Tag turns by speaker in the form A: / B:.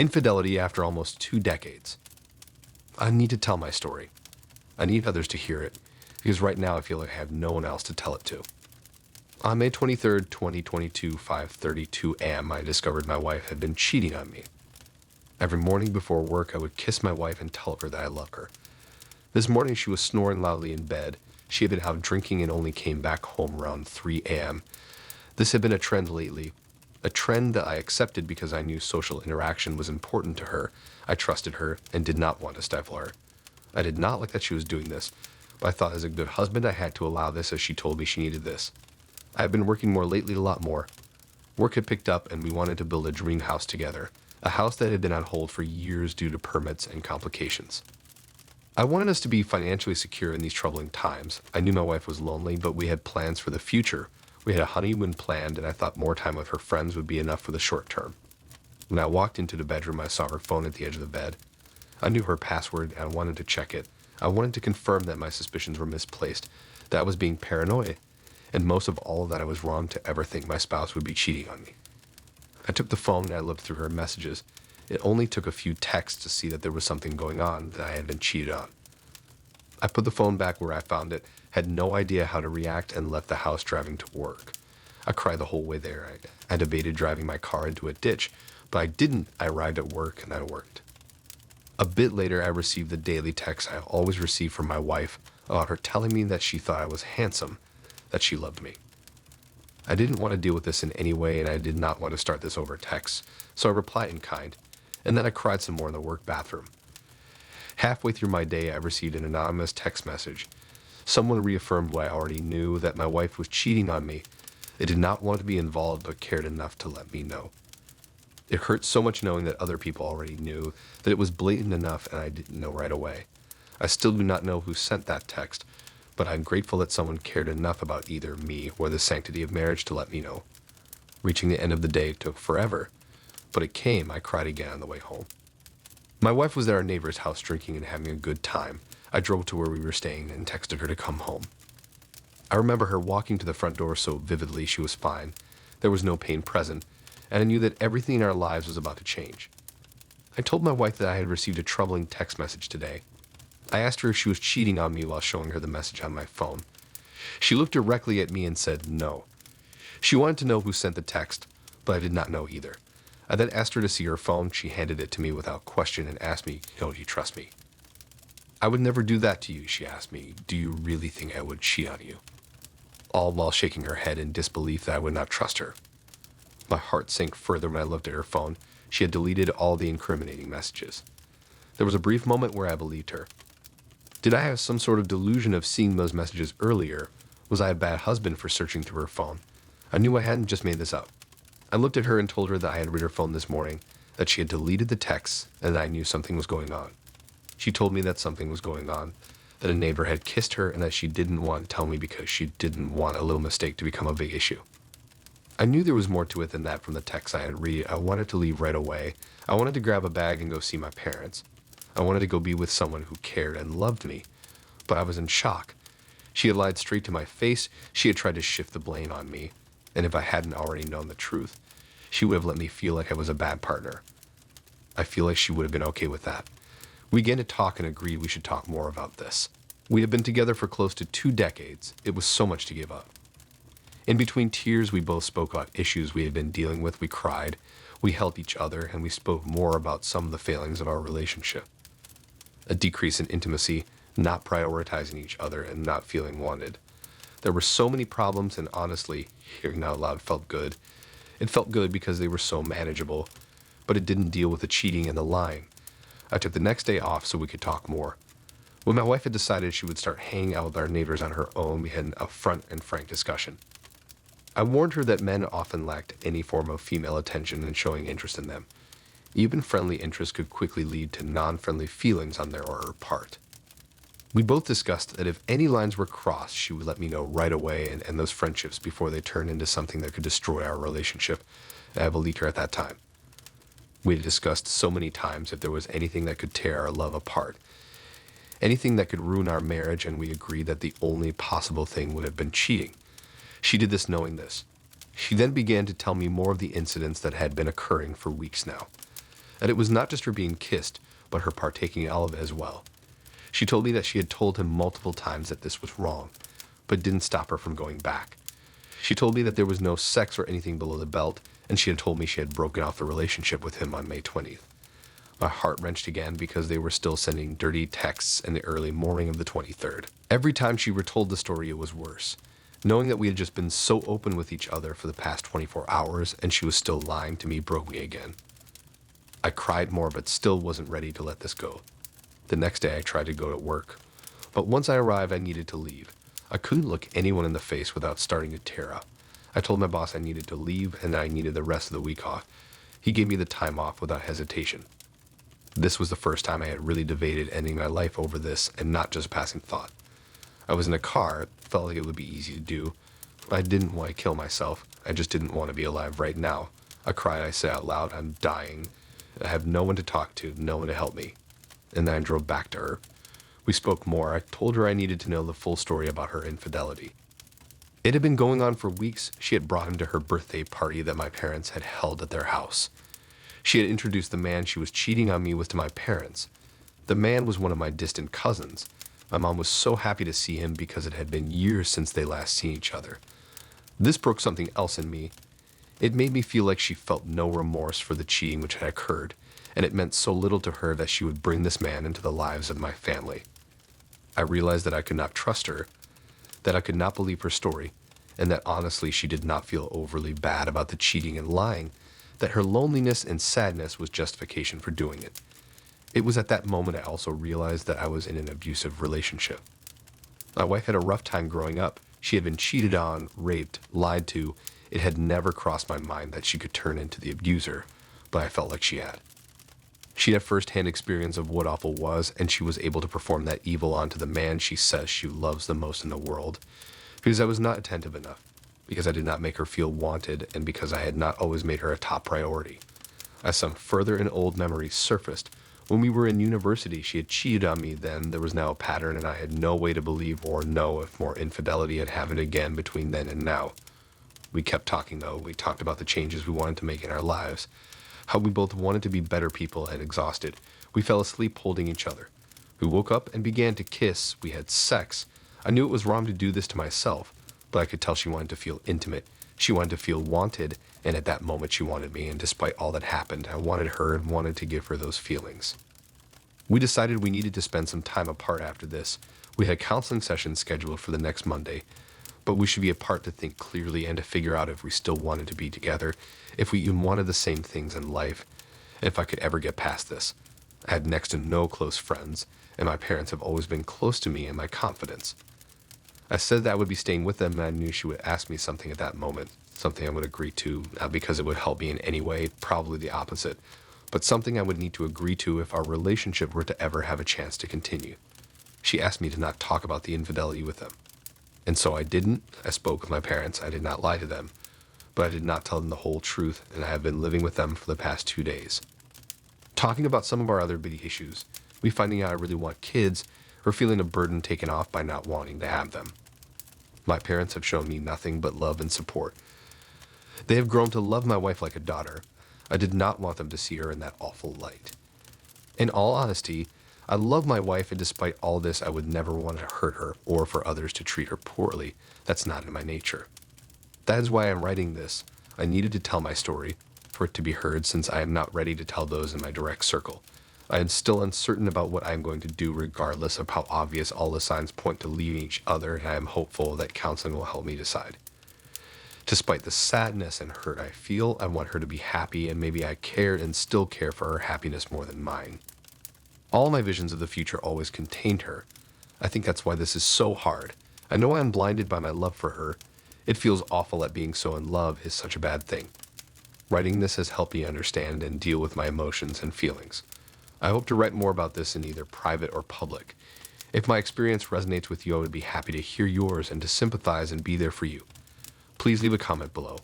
A: Infidelity after almost 2 decades. I need to tell my story. I need others to hear it, because right now I feel like I have no one else to tell it to. On May 23rd, 2022, 5:32 a.m., I discovered my wife had been cheating on me. Every morning before work, I would kiss my wife and tell her that I love her. This morning, she was snoring loudly in bed. She had been out drinking and only came back home around 3 a.m. This had been a trend lately, a trend that I accepted because I knew social interaction was important to her. I trusted her and did not want to stifle her. I did not like that she was doing this, but I thought as a good husband I had to allow this as she told me she needed this. I have been working more lately, a lot more. Work had picked up and we wanted to build a dream house together, a house that had been on hold for years due to permits and complications. I wanted us to be financially secure in these troubling times. I knew my wife was lonely, but we had plans for the future. We had a honeymoon planned, and I thought more time with her friends would be enough for the short term. When I walked into the bedroom, I saw her phone at the edge of the bed. I knew her password, and I wanted to check it. I wanted to confirm that my suspicions were misplaced, that I was being paranoid, and most of all, that I was wrong to ever think my spouse would be cheating on me. I took the phone and I looked through her messages. It only took a few texts to see that there was something going on, that I had been cheated on. I put the phone back where I found it, had no idea how to react, and left the house driving to work. I cried the whole way there. I debated driving my car into a ditch, but I didn't. I arrived at work and I worked. A bit later, I received the daily text I always receive from my wife about her telling me that she thought I was handsome, that she loved me. I didn't want to deal with this in any way, and I did not want to start this over text, so I replied in kind, and then I cried some more in the work bathroom. Halfway through my day, I received an anonymous text message. Someone reaffirmed what I already knew, that my wife was cheating on me. They did not want to be involved, but cared enough to let me know. It hurt so much knowing that other people already knew, that it was blatant enough and I didn't know right away. I still do not know who sent that text, but I'm grateful that someone cared enough about either me or the sanctity of marriage to let me know. Reaching the end of the day took forever, but it came. I cried again on the way home. My wife was at our neighbor's house drinking and having a good time. I drove to where we were staying and texted her to come home. I remember her walking to the front door so vividly. She was fine. There was no pain present, and I knew that everything in our lives was about to change. I told my wife that I had received a troubling text message today. I asked her if she was cheating on me while showing her the message on my phone. She looked directly at me and said no. She wanted to know who sent the text, but I did not know either. I then asked her to see her phone. She handed it to me without question and asked me, "Don't you trust me?" "I would never do that to you," she asked me. "Do you really think I would cheat on you?" All while shaking her head in disbelief that I would not trust her. My heart sank further when I looked at her phone. She had deleted all the incriminating messages. There was a brief moment where I believed her. Did I have some sort of delusion of seeing those messages earlier? Was I a bad husband for searching through her phone? I knew I hadn't just made this up. I looked at her and told her that I had read her phone this morning, that she had deleted the texts, and that I knew something was going on. She told me that something was going on, that a neighbor had kissed her, and that she didn't want to tell me because she didn't want a little mistake to become a big issue. I knew there was more to it than that from the text I had read. I wanted to leave right away. I wanted to grab a bag and go see my parents. I wanted to go be with someone who cared and loved me, but I was in shock. She had lied straight to my face. She had tried to shift the blame on me, and if I hadn't already known the truth, she would have let me feel like I was a bad partner. I feel like she would have been okay with that. We began to talk and agreed we should talk more about this. We had been together for close to 2 decades. It was so much to give up. In between tears, we both spoke about issues we had been dealing with. We cried, we helped each other, and we spoke more about some of the failings of our relationship. A decrease in intimacy, not prioritizing each other, and not feeling wanted. There were so many problems, and honestly, hearing out loud felt good. It felt good because they were so manageable, but it didn't deal with the cheating and the lying. I took the next day off so we could talk more. When my wife had decided she would start hanging out with our neighbors on her own, we had an upfront and frank discussion. I warned her that men often lacked any form of female attention and showing interest in them. Even friendly interest could quickly lead to non-friendly feelings on their or her part. We both discussed that if any lines were crossed, she would let me know right away and end those friendships before they turned into something that could destroy our relationship. I believed her at that time. We had discussed so many times if there was anything that could tear our love apart, anything that could ruin our marriage, and we agreed that the only possible thing would have been cheating. She did this knowing this. She then began to tell me more of the incidents that had been occurring for weeks now. that it was not just her being kissed, but her partaking in all of it as well. She told me that she had told him multiple times that this was wrong, but it didn't stop her from going back. She told me that there was no sex or anything below the belt, and she had told me she had broken off the relationship with him on May 20th. My heart wrenched again because they were still sending dirty texts in the early morning of the 23rd. Every time she retold the story, it was worse. Knowing that we had just been so open with each other for the past 24 hours and she was still lying to me broke me again. I cried more but still wasn't ready to let this go. The next day I tried to go to work, but once I arrived I needed to leave. I couldn't look anyone in the face without starting to tear up. I told my boss I needed to leave and that I needed the rest of the week off. He gave me the time off without hesitation. This was the first time I had really debated ending my life over this and not just a passing thought. I was in a car, it felt like it would be easy to do. I didn't want to kill myself, I just didn't want to be alive right now. I cried, I said out loud, I'm dying. I have no one to talk to, no one to help me. And then I drove back to her. We spoke more. I told her I needed to know the full story about her infidelity. It had been going on for weeks. She had brought him to her birthday party that my parents had held at their house. She had introduced the man she was cheating on me with to my parents. The man was one of my distant cousins. My mom was so happy to see him because it had been years since they last seen each other. This broke something else in me. It made me feel like she felt no remorse for the cheating which had occurred, and it meant so little to her that she would bring this man into the lives of my family. I realized that I could not trust her, that I could not believe her story, and that honestly she did not feel overly bad about the cheating and lying, that her loneliness and sadness was justification for doing it. It was at that moment I also realized that I was in an abusive relationship. My wife had a rough time growing up. She had been cheated on, raped, lied to. It had never crossed my mind that she could turn into the abuser, but I felt like she had. She had first-hand experience of what awful was, and she was able to perform that evil onto the man she says she loves the most in the world, because I was not attentive enough, because I did not make her feel wanted, and because I had not always made her a top priority. As some further and old memories surfaced, when we were in university, she had cheated on me then. There was now a pattern, and I had no way to believe or know if more infidelity had happened again between then and now. We kept talking, though. We talked about the changes we wanted to make in our lives, how we both wanted to be better people and exhausted. We fell asleep holding each other. We woke up and began to kiss. We had sex. I knew it was wrong to do this to myself, but I could tell she wanted to feel intimate. She wanted to feel wanted, and at that moment she wanted me, and despite all that happened, I wanted her and wanted to give her those feelings. We decided we needed to spend some time apart after this. We had counseling sessions scheduled for the next Monday, but we should be apart to think clearly and to figure out if we still wanted to be together, if we even wanted the same things in life, and if I could ever get past this. I had next to no close friends, and my parents have always been close to me and my confidence. I said that I would be staying with them, and I knew she would ask me something at that moment, something I would agree to, not because it would help me in any way, probably the opposite, but something I would need to agree to if our relationship were to ever have a chance to continue. She asked me to not talk about the infidelity with them. And so I didn't. I spoke with my parents. I did not lie to them, but I did not tell them the whole truth, and I have been living with them for the past 2 days. Talking about some of our other big issues, me finding out I really want kids, or feeling a burden taken off by not wanting to have them. My parents have shown me nothing but love and support. They have grown to love my wife like a daughter. I did not want them to see her in that awful light. In all honesty, I love my wife, and despite all this, I would never want to hurt her or for others to treat her poorly. That's not in my nature. That is why I'm writing this. I needed to tell my story, for it to be heard, since I am not ready to tell those in my direct circle. I am still uncertain about what I am going to do, regardless of how obvious all the signs point to leaving each other, and I am hopeful that counseling will help me decide. Despite the sadness and hurt I feel, I want her to be happy, and maybe I cared and still care for her happiness more than mine. All my visions of the future always contained her. I think that's why this is so hard. I know I'm blinded by my love for her. It feels awful that being so in love is such a bad thing. Writing this has helped me understand and deal with my emotions and feelings. I hope to write more about this in either private or public. If my experience resonates with you, I would be happy to hear yours and to sympathize and be there for you. Please leave a comment below.